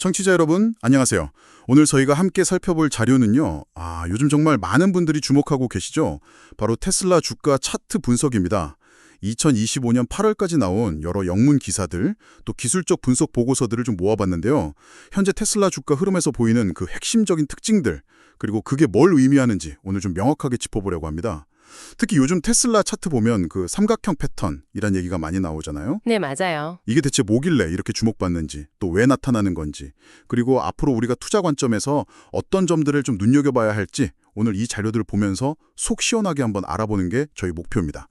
청취자 여러분, 안녕하세요. 오늘 저희가 함께 살펴볼 자료는요. 요즘 정말 많은 분들이 주목하고 계시죠? 바로 테슬라 주가 차트 분석입니다. 2025년 8월까지 나온 여러 영문 기사들, 또 기술적 분석 보고서들을 좀 모아봤는데요. 현재 테슬라 주가 흐름에서 보이는 그 핵심적인 특징들, 그리고 그게 뭘 의미하는지 오늘 좀 명확하게 짚어보려고 합니다. 특히 요즘 테슬라 차트 보면 그 삼각형 패턴이란 얘기가 많이 나오잖아요. 네, 맞아요. 이게 대체 뭐길래 이렇게 주목받는지, 또 왜 나타나는 건지, 그리고 앞으로 우리가 투자 관점에서 어떤 점들을 좀 눈여겨봐야 할지 오늘 이 자료들을 보면서 속 시원하게 한번 알아보는 게 저희 목표입니다.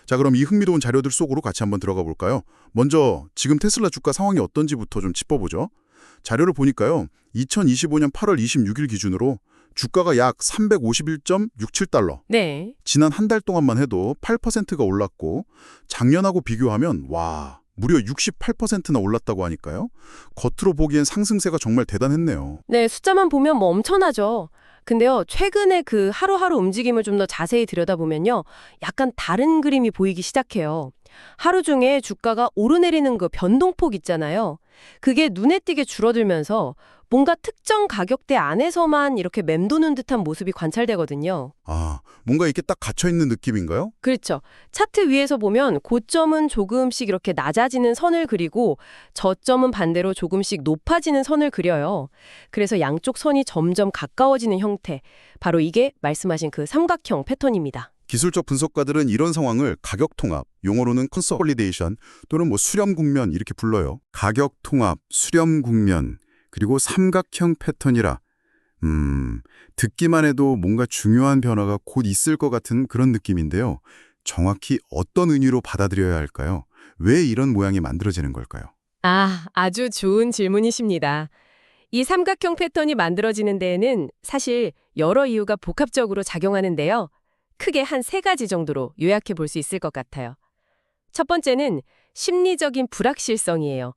자, 그럼 이 흥미로운 자료들 속으로 같이 한번 들어가 볼까요? 먼저 지금 테슬라 주가 상황이 어떤지부터 좀 짚어보죠. 자료를 보니까요. 2025년 8월 26일 기준으로 주가가 약 351.67달러. 네. 지난 한 달 동안만 해도 8%가 올랐고 작년하고 비교하면 무려 68%나 올랐다고 하니까요. 겉으로 보기엔 상승세가 정말 대단했네요. 네, 숫자만 보면 뭐 엄청나죠. 근데요, 최근에 그 하루하루 움직임을 좀 더 자세히 들여다보면요, 약간 다른 그림이 보이기 시작해요. 하루 중에 주가가 오르내리는 그 변동폭 있잖아요. 그게 눈에 띄게 줄어들면서 뭔가 특정 가격대 안에서만 이렇게 맴도는 듯한 모습이 관찰되거든요. 뭔가 이렇게 딱 갇혀있는 느낌인가요? 그렇죠. 차트 위에서 보면 고점은 조금씩 이렇게 낮아지는 선을 그리고 저점은 반대로 조금씩 높아지는 선을 그려요. 그래서 양쪽 선이 점점 가까워지는 형태. 바로 이게 말씀하신 그 삼각형 패턴입니다. 기술적 분석가들은 이런 상황을 가격 통합, 용어로는 컨솔리데이션 또는 수렴 국면 이렇게 불러요. 가격 통합, 수렴 국면, 그리고 삼각형 패턴이라 듣기만 해도 뭔가 중요한 변화가 곧 있을 것 같은 그런 느낌인데요. 정확히 어떤 의미로 받아들여야 할까요? 왜 이런 모양이 만들어지는 걸까요? 아주 좋은 질문이십니다. 이 삼각형 패턴이 만들어지는 데에는 사실 여러 이유가 복합적으로 작용하는데요. 크게 한 3가지 정도로 요약해 볼 수 있을 것 같아요. 첫 번째는 심리적인 불확실성이에요.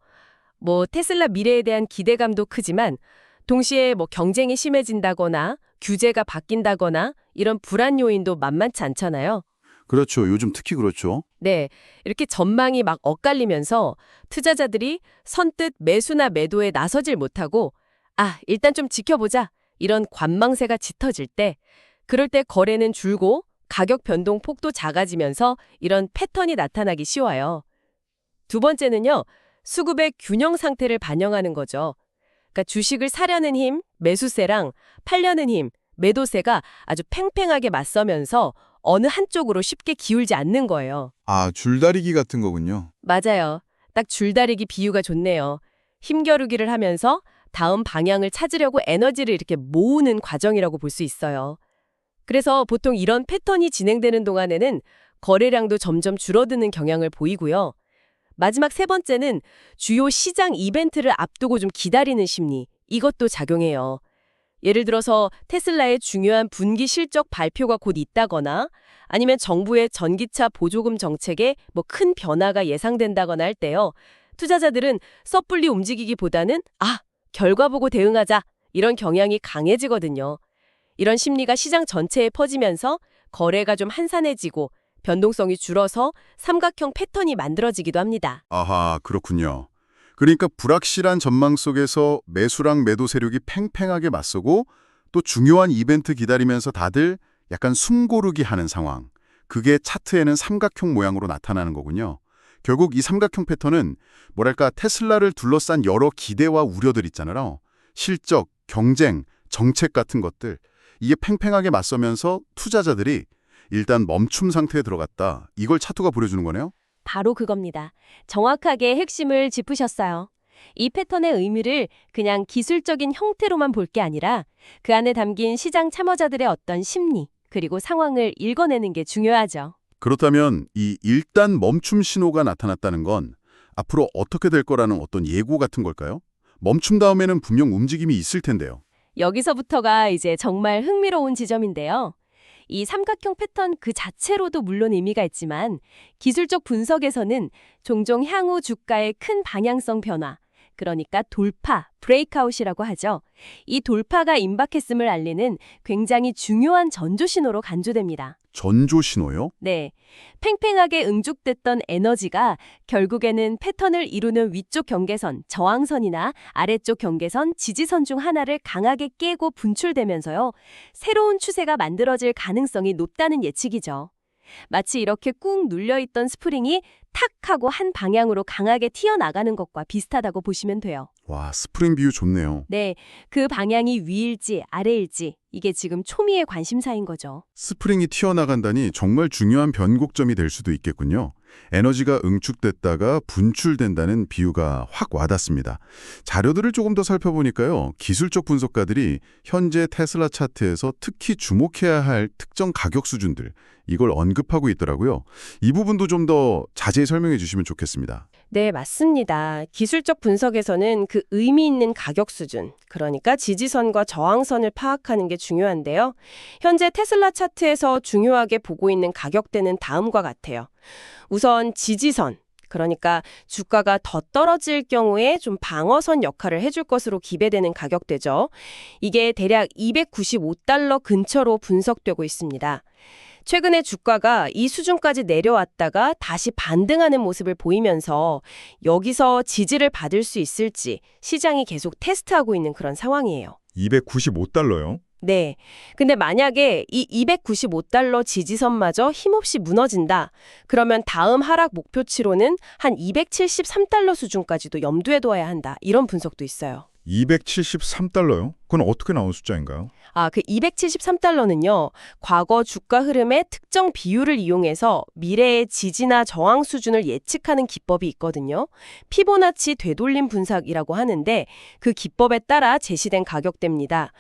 테슬라 미래에 대한 기대감도 크지만 동시에 경쟁이 심해진다거나 규제가 바뀐다거나 이런 불안 요인도 만만치 않잖아요. 그렇죠. 요즘 특히 그렇죠. 네, 이렇게 전망이 막 엇갈리면서 투자자들이 선뜻 매수나 매도에 나서질 못하고 일단 좀 지켜보자 이런 관망세가 짙어질 때 그럴 때 거래는 줄고 가격 변동 폭도 작아지면서 이런 패턴이 나타나기 쉬워요. 두 번째는요. 수급의 균형 상태를 반영하는 거죠. 그러니까 주식을 사려는 힘, 매수세랑 팔려는 힘, 매도세가 아주 팽팽하게 맞서면서 어느 한쪽으로 쉽게 기울지 않는 거예요. 줄다리기 같은 거군요. 맞아요. 딱 줄다리기 비유가 좋네요. 힘겨루기를 하면서 다음 방향을 찾으려고 에너지를 이렇게 모으는 과정이라고 볼 수 있어요. 그래서 보통 이런 패턴이 진행되는 동안에는 거래량도 점점 줄어드는 경향을 보이고요. 마지막 3번째는 주요 시장 이벤트를 앞두고 좀 기다리는 심리, 이것도 작용해요. 예를 들어서 테슬라의 중요한 분기 실적 발표가 곧 있다거나 아니면 정부의 전기차 보조금 정책에 큰 변화가 예상된다거나 할 때요. 투자자들은 섣불리 움직이기보다는 결과 보고 대응하자 이런 경향이 강해지거든요. 이런 심리가 시장 전체에 퍼지면서 거래가 좀 한산해지고 변동성이 줄어서 삼각형 패턴이 만들어지기도 합니다. 그렇군요. 그러니까 불확실한 전망 속에서 매수랑 매도 세력이 팽팽하게 맞서고 또 중요한 이벤트 기다리면서 다들 약간 숨고르기 하는 상황. 그게 차트에는 삼각형 모양으로 나타나는 거군요. 결국 이 삼각형 패턴은 테슬라를 둘러싼 여러 기대와 우려들 있잖아요. 실적, 경쟁, 정책 같은 것들. 이게 팽팽하게 맞서면서 투자자들이 일단 멈춤 상태에 들어갔다. 이걸 차트가 보여주는 거네요? 바로 그겁니다. 정확하게 핵심을 짚으셨어요. 이 패턴의 의미를 그냥 기술적인 형태로만 볼 게 아니라 그 안에 담긴 시장 참여자들의 어떤 심리, 그리고 상황을 읽어내는 게 중요하죠. 그렇다면 이 일단 멈춤 신호가 나타났다는 건 앞으로 어떻게 될 거라는 어떤 예고 같은 걸까요? 멈춤 다음에는 분명 움직임이 있을 텐데요. 여기서부터가 이제 정말 흥미로운 지점인데요. 이 삼각형 패턴 그 자체로도 물론 의미가 있지만 기술적 분석에서는 종종 향후 주가의 큰 방향성 변화, 그러니까 돌파, 브레이크아웃이라고 하죠. 이 돌파가 임박했음을 알리는 굉장히 중요한 전조 신호로 간주됩니다. 전조 신호요? 네. 팽팽하게 응축됐던 에너지가 결국에는 패턴을 이루는 위쪽 경계선, 저항선이나 아래쪽 경계선, 지지선 중 하나를 강하게 깨고 분출되면서요. 새로운 추세가 만들어질 가능성이 높다는 예측이죠. 마치 이렇게 꾹 눌려있던 스프링이 탁 하고 한 방향으로 강하게 튀어나가는 것과 비슷하다고 보시면 돼요. 와, 스프링 비유 좋네요. 네, 그 방향이 위일지 아래일지 이게 지금 초미의 관심사인 거죠. 스프링이 튀어나간다니 정말 중요한 변곡점이 될 수도 있겠군요. 에너지가 응축됐다가 분출된다는 비유가 확 와닿습니다. 자료들을 조금 더 살펴보니까요. 기술적 분석가들이 현재 테슬라 차트에서 특히 주목해야 할 특정 가격 수준들, 이걸 언급하고 있더라고요. 이 부분도 좀 더 자세히 설명해 주시면 좋겠습니다. 네, 맞습니다. 기술적 분석에서는 그 의미 있는 가격 수준, 그러니까 지지선과 저항선을 파악하는 게 중요한데요. 현재 테슬라 차트에서 중요하게 보고 있는 가격대는 다음과 같아요. 우선 지지선, 그러니까 주가가 더 떨어질 경우에 좀 방어선 역할을 해줄 것으로 기대되는 가격대죠. 이게 대략 295달러 근처로 분석되고 있습니다. 최근에 주가가 이 수준까지 내려왔다가 다시 반등하는 모습을 보이면서 여기서 지지를 받을 수 있을지 시장이 계속 테스트하고 있는 그런 상황이에요. 295달러요? 네. 근데 만약에 이 295달러 지지선마저 힘없이 무너진다. 그러면 다음 하락 목표치로는 한 273달러 수준까지도 염두에 둬야 한다. 이런 분석도 있어요. 273달러요? 그건 어떻게 나온 숫자인가요? 그 273달러는요, 과거 주가 흐름의 특정 비율을 이용해서 미래의 지지나 저항 수준을 예측하는 기법이 있거든요. 피보나치 되돌림 분석이라고 하는데 그 기법에 따라 제시된 가격대입니다.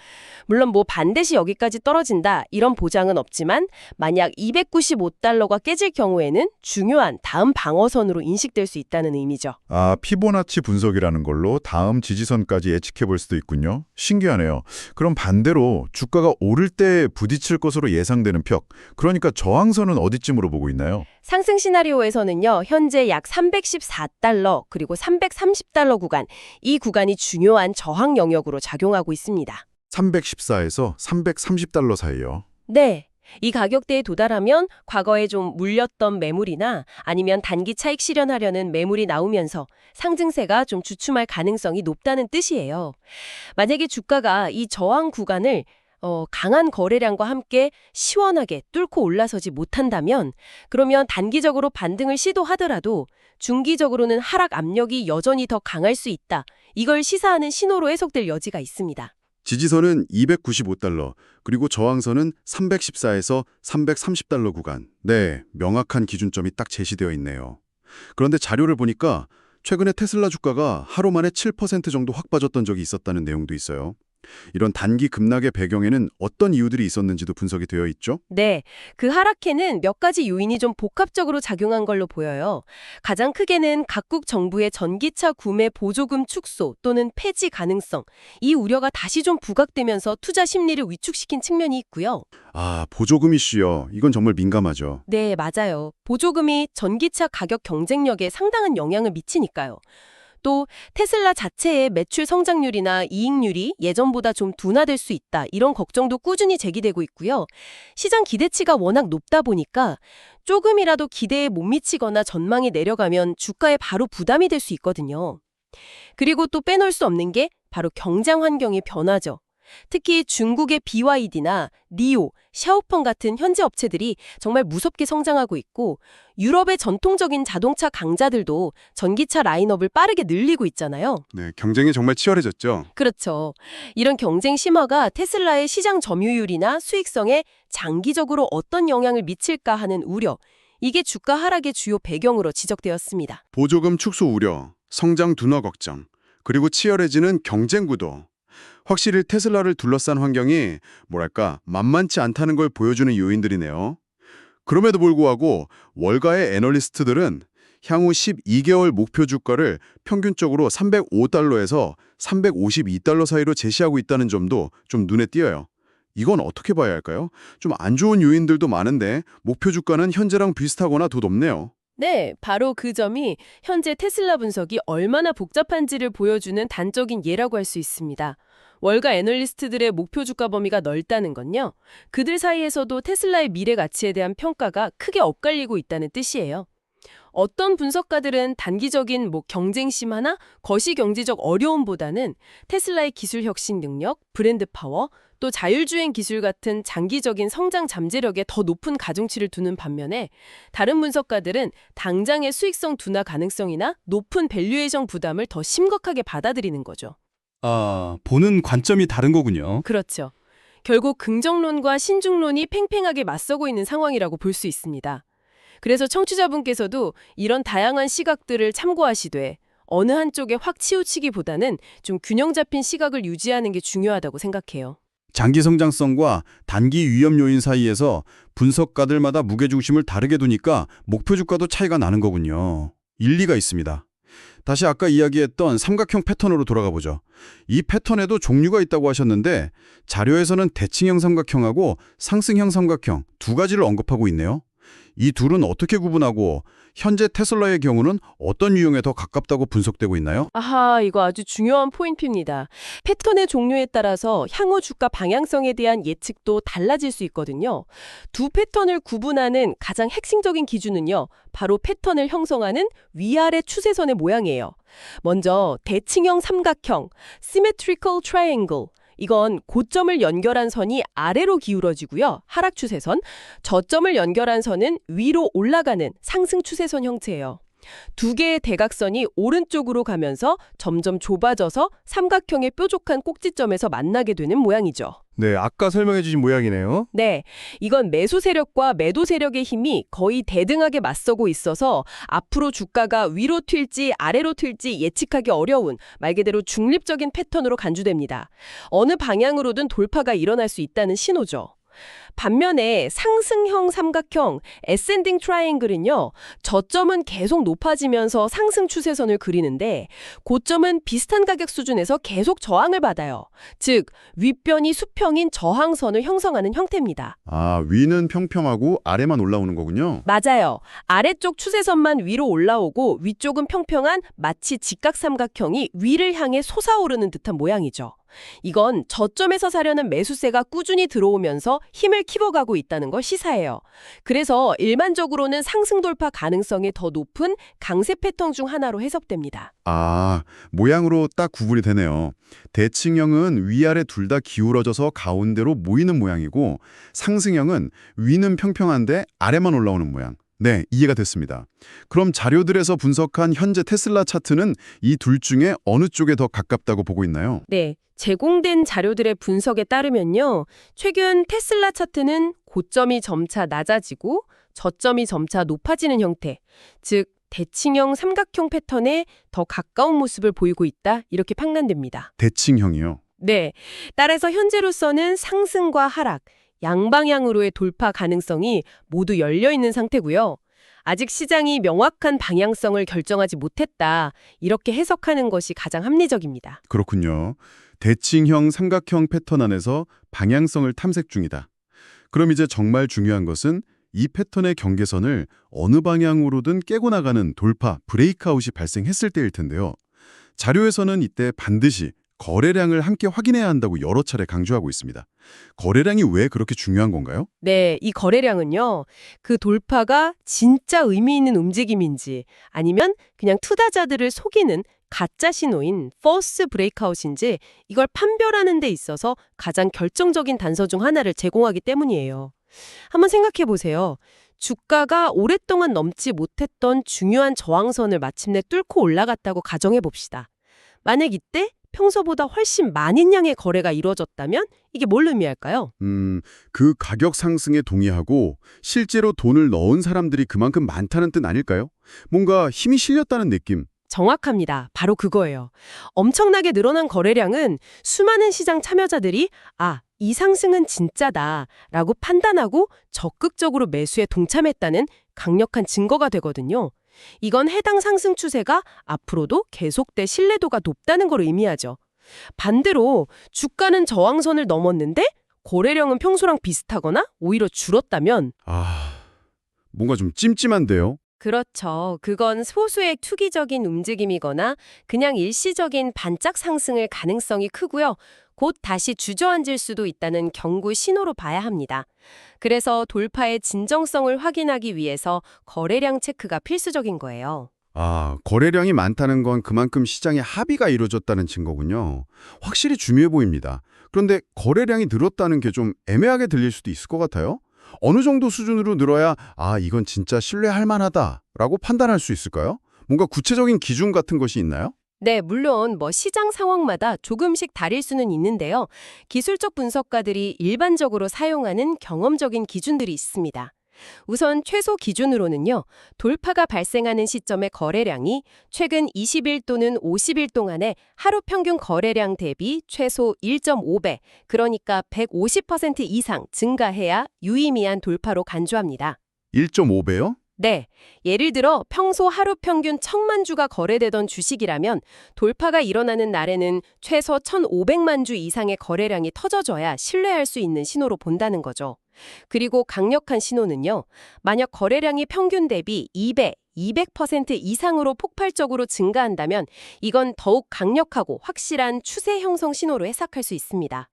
물론 뭐 반드시 여기까지 떨어진다 이런 보장은 없지만 만약 295달러가 깨질 경우에는 중요한 다음 방어선으로 인식될 수 있다는 의미죠. 피보나치 분석이라는 걸로 다음 지지선까지 예측해 볼 수도 있군요. 신기하네요. 그럼 반대로 주가가 오를 때 부딪힐 것으로 예상되는 벽, 그러니까 저항선은 어디쯤으로 보고 있나요? 상승 시나리오에서는요, 현재 약 314달러 그리고 330달러 구간, 이 구간이 중요한 저항 영역으로 작용하고 있습니다. 314에서 330달러 사이요. 네. 이 가격대에 도달하면 과거에 좀 물렸던 매물이나 아니면 단기 차익 실현하려는 매물이 나오면서 상승세가 좀 주춤할 가능성이 높다는 뜻이에요. 만약에 주가가 이 저항 구간을 강한 거래량과 함께 시원하게 뚫고 올라서지 못한다면 그러면 단기적으로 반등을 시도하더라도 중기적으로는 하락 압력이 여전히 더 강할 수 있다. 이걸 시사하는 신호로 해석될 여지가 있습니다. 지지선은 295달러, 그리고 저항선은 314에서 330달러 구간. 네, 명확한 기준점이 딱 제시되어 있네요. 그런데 자료를 보니까 최근에 테슬라 주가가 하루 만에 7% 정도 확 빠졌던 적이 있었다는 내용도 있어요. 이런 단기 급락의 배경에는 어떤 이유들이 있었는지도 분석이 되어 있죠? 네, 그 하락에는 몇 가지 요인이 좀 복합적으로 작용한 걸로 보여요. 가장 크게는 각국 정부의 전기차 구매 보조금 축소 또는 폐지 가능성, 이 우려가 다시 좀 부각되면서 투자 심리를 위축시킨 측면이 있고요. 보조금 이슈요. 이건 정말 민감하죠. 네, 맞아요. 보조금이 전기차 가격 경쟁력에 상당한 영향을 미치니까요. 또 테슬라 자체의 매출 성장률이나 이익률이 예전보다 좀 둔화될 수 있다. 이런 걱정도 꾸준히 제기되고 있고요. 시장 기대치가 워낙 높다 보니까 조금이라도 기대에 못 미치거나 전망이 내려가면 주가에 바로 부담이 될 수 있거든요. 그리고 또 빼놓을 수 없는 게 바로 경쟁 환경의 변화죠. 특히 중국의 BYD나 니오, 샤오펑 같은 현지 업체들이 정말 무섭게 성장하고 있고 유럽의 전통적인 자동차 강자들도 전기차 라인업을 빠르게 늘리고 있잖아요. 네, 경쟁이 정말 치열해졌죠. 그렇죠. 이런 경쟁 심화가 테슬라의 시장 점유율이나 수익성에 장기적으로 어떤 영향을 미칠까 하는 우려, 이게 주가 하락의 주요 배경으로 지적되었습니다. 보조금 축소 우려, 성장 둔화 걱정, 그리고 치열해지는 경쟁 구도. 확실히 테슬라를 둘러싼 환경이 만만치 않다는 걸 보여주는 요인들이네요. 그럼에도 불구하고 월가의 애널리스트들은 향후 12개월 목표 주가를 평균적으로 305달러에서 352달러 사이로 제시하고 있다는 점도 좀 눈에 띄어요. 이건 어떻게 봐야 할까요? 좀 안 좋은 요인들도 많은데 목표 주가는 현재랑 비슷하거나 더 높네요. 네, 바로 그 점이 현재 테슬라 분석이 얼마나 복잡한지를 보여주는 단적인 예라고 할 수 있습니다. 월가 애널리스트들의 목표 주가 범위가 넓다는 건요. 그들 사이에서도 테슬라의 미래 가치에 대한 평가가 크게 엇갈리고 있다는 뜻이에요. 어떤 분석가들은 단기적인 경쟁 심화나 거시 경제적 어려움보다는 테슬라의 기술 혁신 능력, 브랜드 파워, 또 자율주행 기술 같은 장기적인 성장 잠재력에 더 높은 가중치를 두는 반면에 다른 분석가들은 당장의 수익성 둔화 가능성이나 높은 밸류에이션 부담을 더 심각하게 받아들이는 거죠. 아, 보는 관점이 다른 거군요. 그렇죠. 결국 긍정론과 신중론이 팽팽하게 맞서고 있는 상황이라고 볼 수 있습니다. 그래서 청취자분께서도 이런 다양한 시각들을 참고하시되 어느 한쪽에 확 치우치기보다는 좀 균형 잡힌 시각을 유지하는 게 중요하다고 생각해요. 장기 성장성과 단기 위험 요인 사이에서 분석가들마다 무게중심을 다르게 두니까 목표 주가도 차이가 나는 거군요. 일리가 있습니다. 다시 아까 이야기했던 삼각형 패턴으로 돌아가 보죠. 이 패턴에도 종류가 있다고 하셨는데 자료에서는 대칭형 삼각형하고 상승형 삼각형 두 가지를 언급하고 있네요. 이 둘은 어떻게 구분하고 현재 테슬라의 경우는 어떤 유형에 더 가깝다고 분석되고 있나요? 아하, 이거 아주 중요한 포인트입니다. 패턴의 종류에 따라서 향후 주가 방향성에 대한 예측도 달라질 수 있거든요. 두 패턴을 구분하는 가장 핵심적인 기준은요, 바로 패턴을 형성하는 위아래 추세선의 모양이에요. 먼저 대칭형 삼각형, symmetrical triangle. 이건 고점을 연결한 선이 아래로 기울어지고요. 하락 추세선, 저점을 연결한 선은 위로 올라가는 상승 추세선 형태예요. 두 개의 대각선이 오른쪽으로 가면서 점점 좁아져서 삼각형의 뾰족한 꼭지점에서 만나게 되는 모양이죠. 네, 아까 설명해 주신 모양이네요. 네, 이건 매수 세력과 매도 세력의 힘이 거의 대등하게 맞서고 있어서 앞으로 주가가 위로 튈지 아래로 튈지 예측하기 어려운 말 그대로 중립적인 패턴으로 간주됩니다. 어느 방향으로든 돌파가 일어날 수 있다는 신호죠. 반면에 상승형 삼각형 ascending triangle은요. 저점은 계속 높아지면서 상승 추세선을 그리는데 고점은 비슷한 가격 수준에서 계속 저항을 받아요. 즉 윗변이 수평인 저항선을 형성하는 형태입니다. 아, 위는 평평하고 아래만 올라오는 거군요. 맞아요. 아래쪽 추세선만 위로 올라오고 위쪽은 평평한 마치 직각삼각형이 위를 향해 솟아오르는 듯한 모양이죠. 이건 저점에서 사려는 매수세가 꾸준히 들어오면서 힘을 키워가고 있다는 걸 시사해요. 그래서 일반적으로는 상승 돌파 가능성이 더 높은 강세 패턴 중 하나로 해석됩니다. 아, 모양으로 딱 구분이 되네요. 대칭형은 위아래 둘 다 기울어져서 가운데로 모이는 모양이고 상승형은 위는 평평한데 아래만 올라오는 모양. 네, 이해가 됐습니다. 그럼 자료들에서 분석한 현재 테슬라 차트는 이 둘 중에 어느 쪽에 더 가깝다고 보고 있나요? 네, 제공된 자료들의 분석에 따르면요. 최근 테슬라 차트는 고점이 점차 낮아지고 저점이 점차 높아지는 형태, 즉 대칭형 삼각형 패턴에 더 가까운 모습을 보이고 있다, 이렇게 판단됩니다. 대칭형이요. 네, 따라서 현재로서는 상승과 하락, 양방향으로의 돌파 가능성이 모두 열려있는 상태고요. 아직 시장이 명확한 방향성을 결정하지 못했다, 이렇게 해석하는 것이 가장 합리적입니다. 그렇군요. 대칭형 삼각형 패턴 안에서 방향성을 탐색 중이다. 그럼 이제 정말 중요한 것은 이 패턴의 경계선을 어느 방향으로든 깨고 나가는 돌파, 브레이크아웃이 발생했을 때일 텐데요. 자료에서는 이때 반드시 거래량을 함께 확인해야 한다고 여러 차례 강조하고 있습니다. 거래량이 왜 그렇게 중요한 건가요? 네, 이 거래량은요, 그 돌파가 진짜 의미 있는 움직임인지 아니면 그냥 투자자들을 속이는 가짜 신호인 false breakout인지 이걸 판별하는 데 있어서 가장 결정적인 단서 중 하나를 제공하기 때문이에요. 한번 생각해 보세요. 주가가 오랫동안 넘지 못했던 중요한 저항선을 마침내 뚫고 올라갔다고 가정해 봅시다. 만약 이때 평소보다 훨씬 많은 양의 거래가 이루어졌다면 이게 뭘 의미할까요? 그 가격 상승에 동의하고 실제로 돈을 넣은 사람들이 그만큼 많다는 뜻 아닐까요? 뭔가 힘이 실렸다는 느낌. 정확합니다. 바로 그거예요. 엄청나게 늘어난 거래량은 수많은 시장 참여자들이 이 상승은 진짜다 라고 판단하고 적극적으로 매수에 동참했다는 강력한 증거가 되거든요. 이건 해당 상승 추세가 앞으로도 계속될 신뢰도가 높다는 걸 의미하죠. 반대로 주가는 저항선을 넘었는데 거래량은 평소랑 비슷하거나 오히려 줄었다면 뭔가 좀 찜찜한데요? 그렇죠. 그건 소수의 투기적인 움직임이거나 그냥 일시적인 반짝 상승일 가능성이 크고요. 곧 다시 주저앉을 수도 있다는 경고 신호로 봐야 합니다. 그래서 돌파의 진정성을 확인하기 위해서 거래량 체크가 필수적인 거예요. 아, 거래량이 많다는 건 그만큼 시장에 합의가 이루어졌다는 증거군요. 확실히 중요해 보입니다. 그런데 거래량이 늘었다는 게 좀 애매하게 들릴 수도 있을 것 같아요. 어느 정도 수준으로 늘어야 이건 진짜 신뢰할 만하다라고 판단할 수 있을까요? 뭔가 구체적인 기준 같은 것이 있나요? 네, 물론 시장 상황마다 조금씩 다를 수는 있는데요. 기술적 분석가들이 일반적으로 사용하는 경험적인 기준들이 있습니다. 우선 최소 기준으로는요, 돌파가 발생하는 시점의 거래량이 최근 20일 또는 50일 동안의 하루 평균 거래량 대비 최소 1.5배, 그러니까 150% 이상 증가해야 유의미한 돌파로 간주합니다. 1.5배요? 네, 예를 들어 평소 하루 평균 1,000만 주가 거래되던 주식이라면 돌파가 일어나는 날에는 최소 1,500만 주 이상의 거래량이 터져줘야 신뢰할 수 있는 신호로 본다는 거죠. 그리고 강력한 신호는요, 만약 거래량이 평균 대비 2배, 200% 이상으로 폭발적으로 증가한다면 이건 더욱 강력하고 확실한 추세 형성 신호로 해석할 수 있습니다.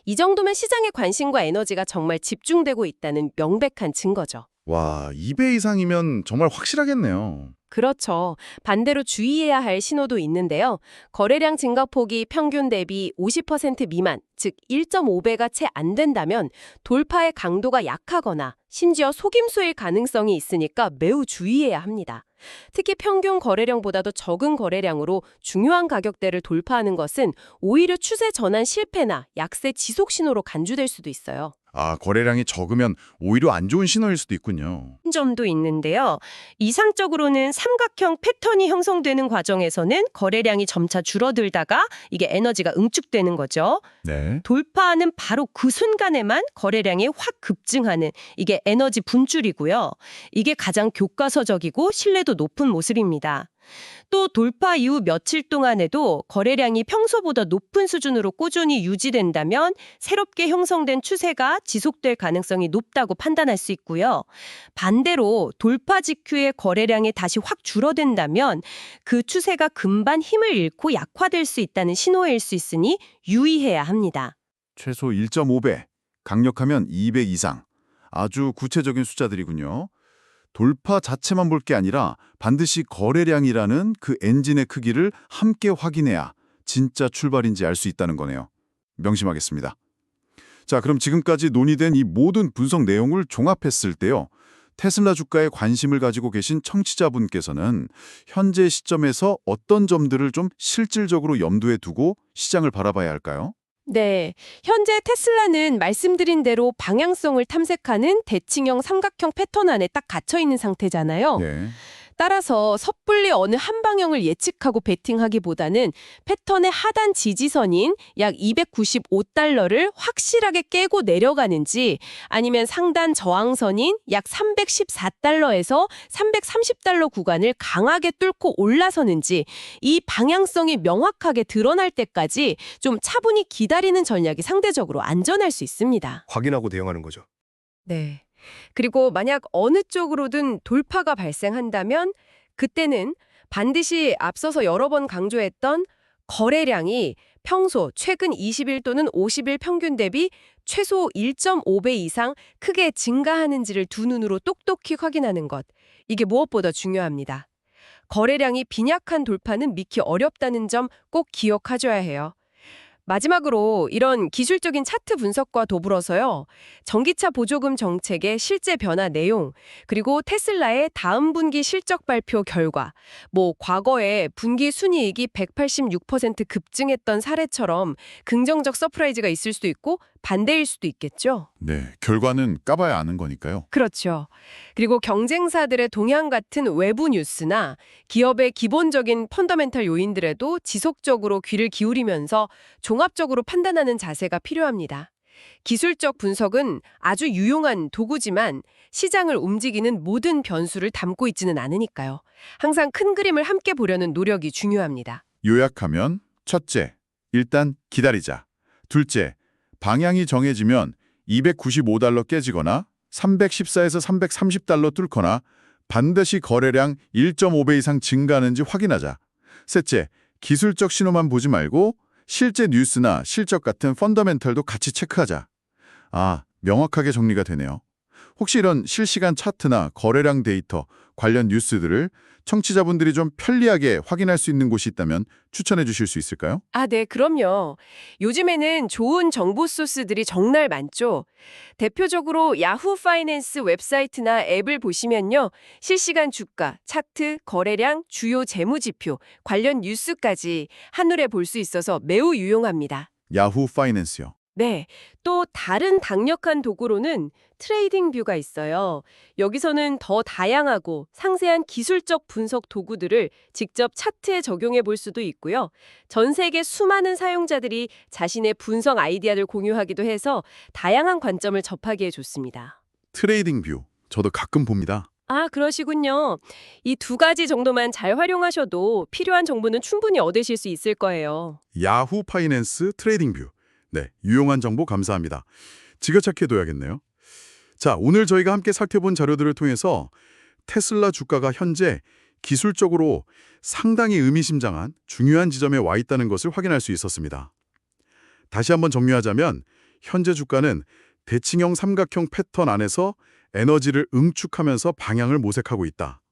이 정도면 시장의 관심과 에너지가 정말 집중되고 있다는 명백한 증거죠. 와, 2배 이상이면 정말 확실하겠네요. 그렇죠. 반대로 주의해야 할 신호도 있는데요. 거래량 증가폭이 평균 대비 50% 미만, 즉 1.5배가 채 안 된다면 돌파의 강도가 약하거나 심지어 속임수일 가능성이 있으니까 매우 주의해야 합니다. 특히 평균 거래량보다도 적은 거래량으로 중요한 가격대를 돌파하는 것은 오히려 추세 전환 실패나 약세 지속 신호로 간주될 수도 있어요. 거래량이 적으면 오히려 안 좋은 신호일 수도 있군요. 점도 있는데요. 이상적으로는 삼각형 패턴이 형성되는 과정에서는 거래량이 점차 줄어들다가 이게 에너지가 응축되는 거죠. 네. 돌파하는 바로 그 순간에만 거래량이 확 급증하는 이게 에너지 분출이고요. 이게 가장 교과서적이고 신뢰도 높은 모습입니다. 또 돌파 이후 며칠 동안에도 거래량이 평소보다 높은 수준으로 꾸준히 유지된다면 새롭게 형성된 추세가 지속될 가능성이 높다고 판단할 수 있고요. 반대로 돌파 직후에 거래량이 다시 확 줄어든다면 그 추세가 금방 힘을 잃고 약화될 수 있다는 신호일 수 있으니 유의해야 합니다. 최소 1.5배, 강력하면 200 이상. 아주 구체적인 숫자들이군요. 돌파 자체만 볼 게 아니라 반드시 거래량이라는 그 엔진의 크기를 함께 확인해야 진짜 출발인지 알 수 있다는 거네요. 명심하겠습니다. 자, 그럼 지금까지 논의된 이 모든 분석 내용을 종합했을 때요. 테슬라 주가에 관심을 가지고 계신 청취자분께서는 현재 시점에서 어떤 점들을 좀 실질적으로 염두에 두고 시장을 바라봐야 할까요? 네, 현재 테슬라는 말씀드린 대로 방향성을 탐색하는 대칭형 삼각형 패턴 안에 딱 갇혀 있는 상태잖아요. 네. 따라서 섣불리 어느 한 방향을 예측하고 베팅하기보다는 패턴의 하단 지지선인 약 295달러를 확실하게 깨고 내려가는지 아니면 상단 저항선인 약 314달러에서 330달러 구간을 강하게 뚫고 올라서는지 이 방향성이 명확하게 드러날 때까지 좀 차분히 기다리는 전략이 상대적으로 안전할 수 있습니다. 확인하고 대응하는 거죠. 네. 그리고 만약 어느 쪽으로든 돌파가 발생한다면 그때는 반드시 앞서서 여러 번 강조했던 거래량이 평소 최근 20일 또는 50일 평균 대비 최소 1.5배 이상 크게 증가하는지를 두 눈으로 똑똑히 확인하는 것. 이게 무엇보다 중요합니다. 거래량이 빈약한 돌파는 믿기 어렵다는 점 꼭 기억하셔야 해요. 마지막으로 이런 기술적인 차트 분석과 더불어서요. 전기차 보조금 정책의 실제 변화 내용, 그리고 테슬라의 다음 분기 실적 발표 결과, 과거에 분기 순이익이 186% 급증했던 사례처럼 긍정적 서프라이즈가 있을 수도 있고 반대일 수도 있겠죠. 네, 결과는 까봐야 아는 거니까요. 그렇죠. 그리고 경쟁사들의 동향 같은 외부 뉴스나 기업의 기본적인 펀더멘탈 요인들에도 지속적으로 귀를 기울이면서 종합적으로 판단하는 자세가 필요합니다. 기술적 분석은 아주 유용한 도구지만 시장을 움직이는 모든 변수를 담고 있지는 않으니까요. 항상 큰 그림을 함께 보려는 노력이 중요합니다. 요약하면 첫째, 일단 기다리자. 둘째, 방향이 정해지면 295달러 깨지거나 314에서 330달러 뚫거나 반드시 거래량 1.5배 이상 증가하는지 확인하자. 셋째, 기술적 신호만 보지 말고 실제 뉴스나 실적 같은 펀더멘털도 같이 체크하자. 아, 명확하게 정리가 되네요. 혹시 이런 실시간 차트나 거래량 데이터 관련 뉴스들을 청취자분들이 좀 편리하게 확인할 수 있는 곳이 있다면 추천해 주실 수 있을까요? 아, 네, 그럼요. 요즘에는 좋은 정보 소스들이 정말 많죠. 대표적으로 야후 파이낸스 웹사이트나 앱을 보시면요. 실시간 주가, 차트, 거래량, 주요 재무지표, 관련 뉴스까지 한눈에 볼 수 있어서 매우 유용합니다. 야후 파이낸스요. 네, 또 다른 강력한 도구로는 트레이딩 뷰가 있어요. 여기서는 더 다양하고 상세한 기술적 분석 도구들을 직접 차트에 적용해 볼 수도 있고요. 전 세계 수많은 사용자들이 자신의 분석 아이디어를 공유하기도 해서 다양한 관점을 접하기에 좋습니다. 트레이딩 뷰. 저도 가끔 봅니다. 아, 그러시군요. 이 두 가지 정도만 잘 활용하셔도 필요한 정보는 충분히 얻으실 수 있을 거예요. 야후 파이낸스 트레이딩 뷰. 네, 유용한 정보 감사합니다. 지겨찾기해둬야겠네요. 자, 오늘 저희가 함께 살펴본 자료들을 통해서 테슬라 주가가 현재 기술적으로 상당히 의미심장한 중요한 지점에 와 있다는 것을 확인할 수 있었습니다. 다시 한번 정리하자면 현재 주가는 대칭형 삼각형 패턴 안에서 에너지를 응축하면서 방향을 모색하고 있다.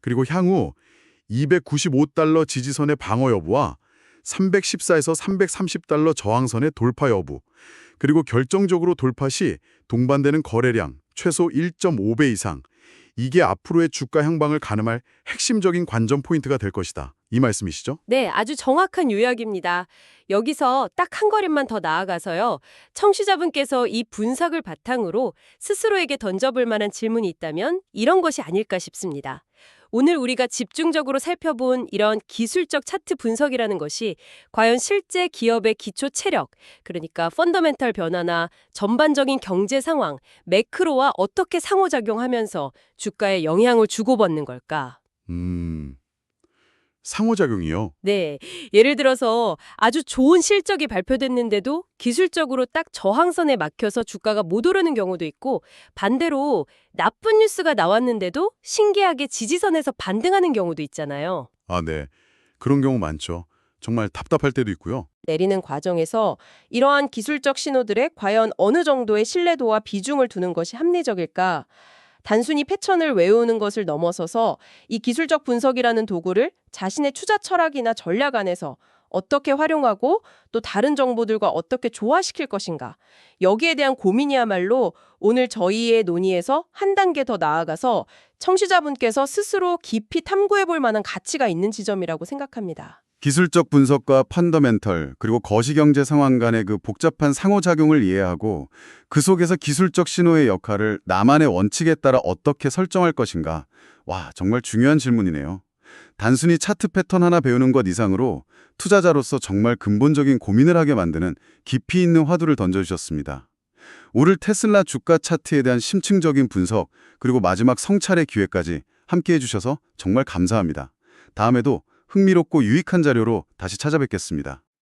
그리고 향후 295달러 지지선의 방어 여부와 314에서 330달러 저항선의 돌파 여부, 그리고 결정적으로 돌파 시 동반되는 거래량 최소 1.5배 이상, 이게 앞으로의 주가 향방을 가늠할 핵심적인 관전 포인트가 될 것이다. 이 말씀이시죠? 네, 아주 정확한 요약입니다. 여기서 딱 한 걸음만 더 나아가서요. 청취자분께서 이 분석을 바탕으로 스스로에게 던져볼 만한 질문이 있다면 이런 것이 아닐까 싶습니다. 오늘 우리가 집중적으로 살펴본 이런 기술적 차트 분석이라는 것이 과연 실제 기업의 기초 체력, 그러니까 펀더멘털 변화나 전반적인 경제 상황, 매크로와 어떻게 상호작용하면서 주가에 영향을 주고받는 걸까? 상호작용이요. 네, 예를 들어서 아주 좋은 실적이 발표됐는데도 기술적으로 딱 저항선에 막혀서 주가가 못 오르는 경우도 있고, 반대로 나쁜 뉴스가 나왔는데도 신기하게 지지선에서 반등하는 경우도 있잖아요. 아, 네. 그런 경우 많죠. 정말 답답할 때도 있고요. 내리는 과정에서 이러한 기술적 신호들에 과연 어느 정도의 신뢰도와 비중을 두는 것이 합리적일까? 단순히 패턴을 외우는 것을 넘어서서 이 기술적 분석이라는 도구를 자신의 투자 철학이나 전략 안에서 어떻게 활용하고 또 다른 정보들과 어떻게 조화시킬 것인가. 여기에 대한 고민이야말로 오늘 저희의 논의에서 한 단계 더 나아가서 청취자분께서 스스로 깊이 탐구해 볼 만한 가치가 있는 지점이라고 생각합니다. 기술적 분석과 펀더멘털 그리고 거시경제 상황 간의 그 복잡한 상호작용을 이해하고 그 속에서 기술적 신호의 역할을 나만의 원칙에 따라 어떻게 설정할 것인가. 와, 정말 중요한 질문이네요. 단순히 차트 패턴 하나 배우는 것 이상으로 투자자로서 정말 근본적인 고민을 하게 만드는 깊이 있는 화두를 던져주셨습니다. 오늘 테슬라 주가 차트에 대한 심층적인 분석 그리고 마지막 성찰의 기회까지 함께해 주셔서 정말 감사합니다. 다음에도 흥미롭고 유익한 자료로 다시 찾아뵙겠습니다.